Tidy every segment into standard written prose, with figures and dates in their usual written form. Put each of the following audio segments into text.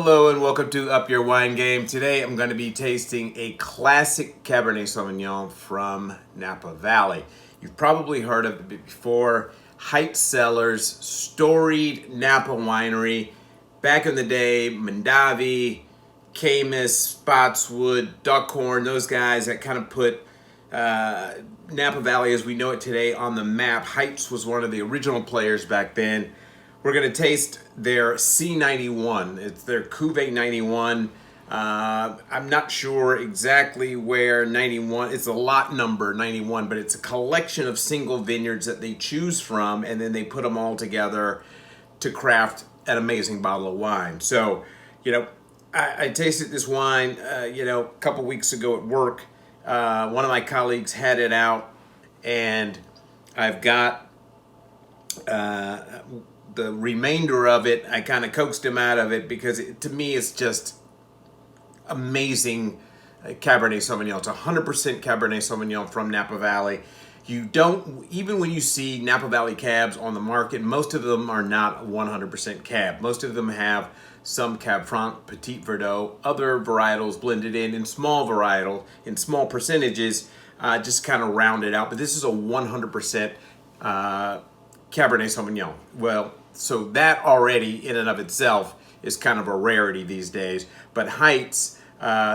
Hello and welcome to Up Your Wine Game. Today I'm going to be tasting a classic Cabernet Sauvignon from Napa Valley. You've probably heard of it before. Heitz Cellars, storied Napa winery. Back in the day, Mondavi, Caymus, Spotswood, Duckhorn, those guys that kind of put Napa Valley as we know it today on the map. Heitz was one of the original players back then. We're going to taste their C-91. It's their Cuvée 91. I'm not sure exactly where 91, it's a lot number 91, but it's a collection of single vineyards that they choose from, and then they put them all together to craft an amazing bottle of wine. So, I tasted this wine, a couple weeks ago at work. One of my colleagues had it out, and I've got the remainder of it. I kind of coaxed him out of it because to me it's just amazing Cabernet Sauvignon. It's 100% Cabernet Sauvignon from Napa Valley. You don't, even when you see Napa Valley cabs on the market, most of them are not 100% cab. Most of them have some Cab Franc, Petit Verdot, other varietals blended in small varietals, in small percentages, just kind of round it out. But this is a 100% Cabernet Sauvignon. Well, so that already in and of itself is kind of a rarity these days. But Heitz,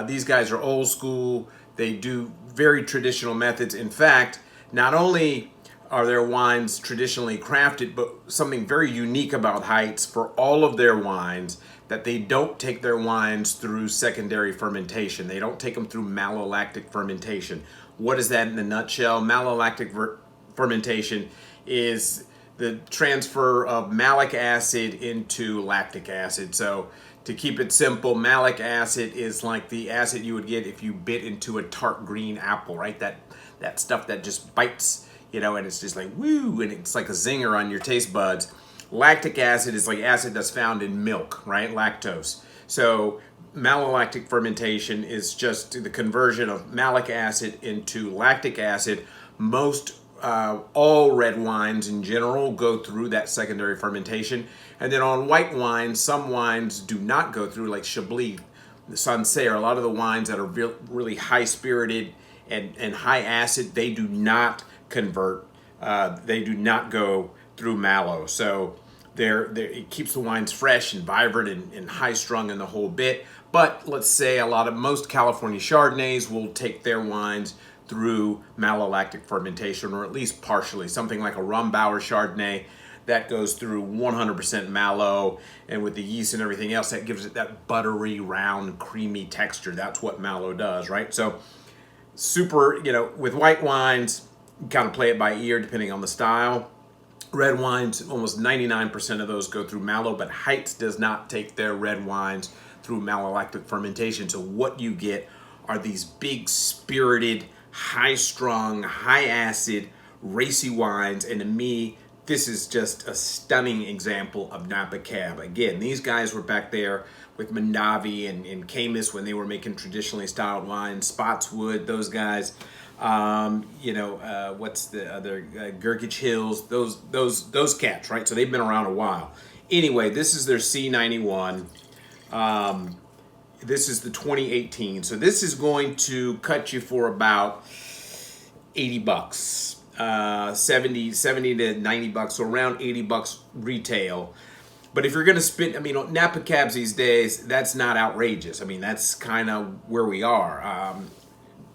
these guys are old school. They do very traditional methods. In fact, not only are their wines traditionally crafted, but something very unique about Heitz for all of their wines, that they don't take their wines through secondary fermentation. They don't take them through malolactic fermentation. What is that in a nutshell? Malolactic fermentation is the transfer of malic acid into lactic acid. So to keep it simple, malic acid is like the acid you would get if you bit into a tart green apple, right? That stuff that just bites, and it's just like woo, and it's like a zinger on your taste buds. Lactic acid is like acid that's found in milk, right? Lactose. So malolactic fermentation is just the conversion of malic acid into lactic acid. All red wines in general go through that secondary fermentation. And then on white wines, some wines do not go through, like Chablis, Sancerre, a lot of the wines that are really high spirited and high acid, they do not convert. They do not go through mallow. So it keeps the wines fresh and vibrant and high strung in the whole bit. But let's say most California Chardonnays will take their wines through malolactic fermentation, or at least partially. Something like a Rombauer Chardonnay that goes through 100% mallow, and with the yeast and everything else, that gives it that buttery, round, creamy texture. That's what mallow does, right? So super, with white wines, you kind of play it by ear depending on the style. Red wines, almost 99% of those go through mallow, but Heitz does not take their red wines through malolactic fermentation. So what you get are these big, spirited, high-strung, high-acid, racy wines, and to me, this is just a stunning example of Napa Cab. Again, these guys were back there with Mondavi and Caymus when they were making traditionally styled wines. Spotswood, those guys. What's the other? Gurkich Hills. Those cats, right? So they've been around a while. Anyway, this is their C-91. This is the 2018. So this is going to cut you for about 80 bucks. 70 to 90 bucks, so around 80 bucks retail. But if you're going to spend, Napa Cabs these days, that's not outrageous. That's kind of where we are.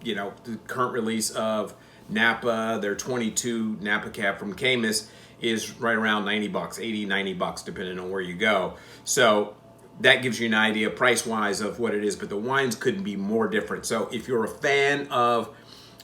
The current release of Napa, their 22 Napa Cab from Caymus is right around 90 bucks, 80, 90 bucks, depending on where you go. So that gives you an idea price-wise of what it is, but the wines couldn't be more different. So if you're a fan of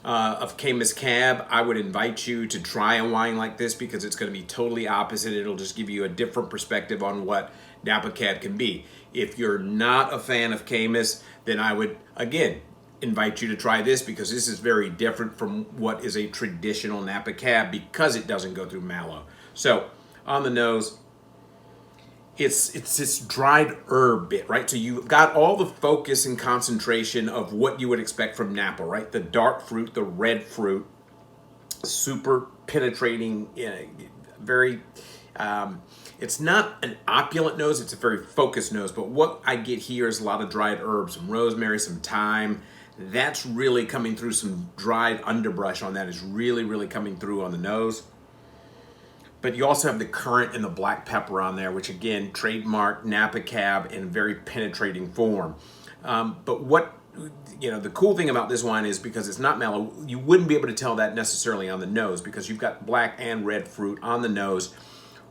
Caymus Cab, I would invite you to try a wine like this because it's going to be totally opposite. It'll just give you a different perspective on what Napa Cab can be. If you're not a fan of Caymus, then I would, again, invite you to try this because this is very different from what is a traditional Napa Cab because it doesn't go through mallow. So on the nose, it's this dried herb bit, right? So you've got all the focus and concentration of what you would expect from Napa, right? The dark fruit, the red fruit, super penetrating, very It's not an opulent nose, it's a very focused nose, but what I get here is a lot of dried herbs, some rosemary, some thyme. That's really coming through. Some dried underbrush on that is really, really coming through on the nose. But you also have the currant and the black pepper on there, which again, trademark Napa Cab in very penetrating form. But what, the cool thing about this wine is because it's not mellow, you wouldn't be able to tell that necessarily on the nose because you've got black and red fruit on the nose,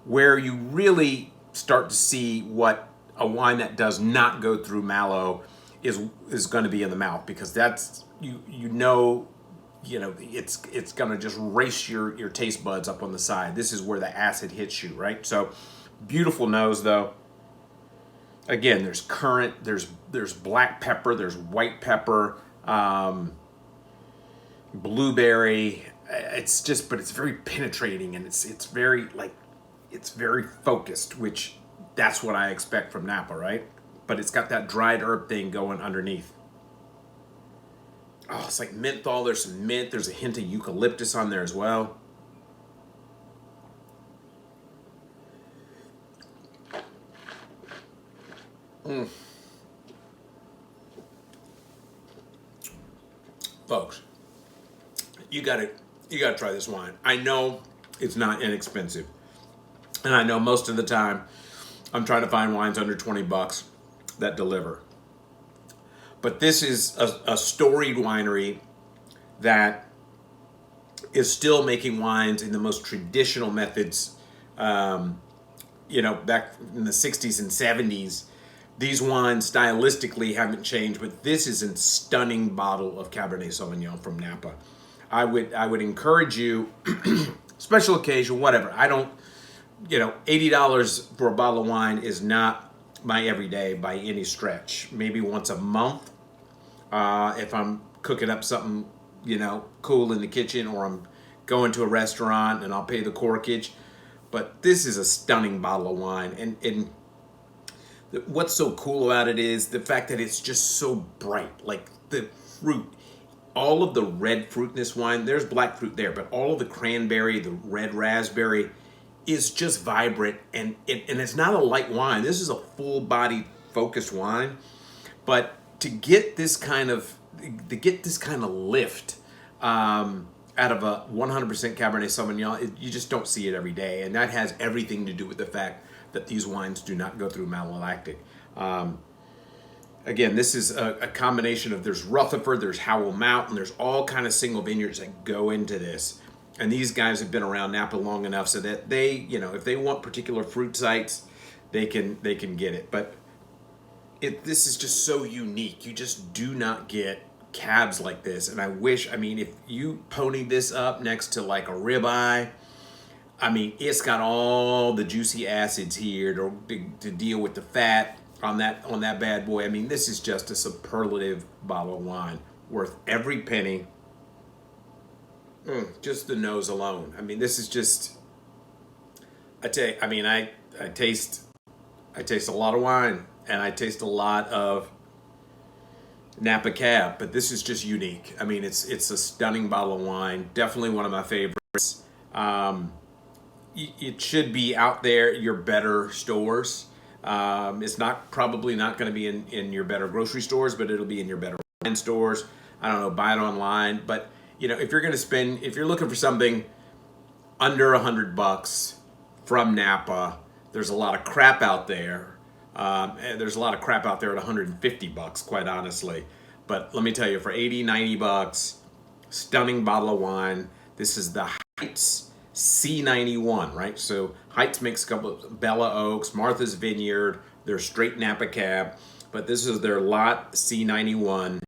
where you really start to see what a wine that does not go through mallow is going to be in the mouth, because that's it's going to just race your taste buds up on the side. This is where the acid hits you, right? So beautiful nose though. Again, there's currant, there's black pepper, there's white pepper, blueberry. But it's very penetrating, and it's very focused, which that's what I expect from Napa, right? But it's got that dried herb thing going underneath. Oh, it's like menthol. There's some mint. There's a hint of eucalyptus on there as well. Folks, you gotta try this wine. I know it's not inexpensive, and I know most of the time I'm trying to find wines under 20 bucks that deliver. But this is a storied winery that is still making wines in the most traditional methods. Back in the 60s and 70s, these wines stylistically haven't changed, but this is a stunning bottle of Cabernet Sauvignon from Napa. I would encourage you, special occasion, whatever. I don't, $80 for a bottle of wine is not my everyday by any stretch. Maybe once a month, if I'm cooking up something, cool in the kitchen, or I'm going to a restaurant and I'll pay the corkage. But this is a stunning bottle of wine, and what's so cool about it is the fact that it's just so bright. Like the fruit, all of the red fruit in this wine, there's black fruit there, but all of the cranberry, the red raspberry is just vibrant, and it's not a light wine. This is a full-bodied, focused wine. But to get this kind of lift out of a 100% Cabernet Sauvignon, you just don't see it every day, and that has everything to do with the fact that these wines do not go through malolactic. Again, this is a combination of, there's Rutherford, there's Howell Mountain, there's all kind of single vineyards that go into this. And these guys have been around Napa long enough so that they, if they want particular fruit sites, they can get it. But this is just so unique. You just do not get cabs like this. And if you pony this up next to like a ribeye, it's got all the juicy acids here to deal with the fat on that bad boy. This is just a superlative bottle of wine, worth every penny. Just the nose alone. This is just, I taste a lot of wine, and I taste a lot of Napa Cab, but this is just unique. It's a stunning bottle of wine. Definitely one of my favorites. It should be out there at your better stores. It's probably not going to be in your better grocery stores, but it'll be in your better wine stores. I don't know, buy it online. But if you're looking for something under $100 from Napa, there's a lot of crap out there. And there's a lot of crap out there at $150, quite honestly. But let me tell you, for $80-$90, stunning bottle of wine. This is the Heitz C-91, right? So Heitz makes a couple of Bella Oaks, Martha's Vineyard, their straight Napa Cab, but this is their lot C-91.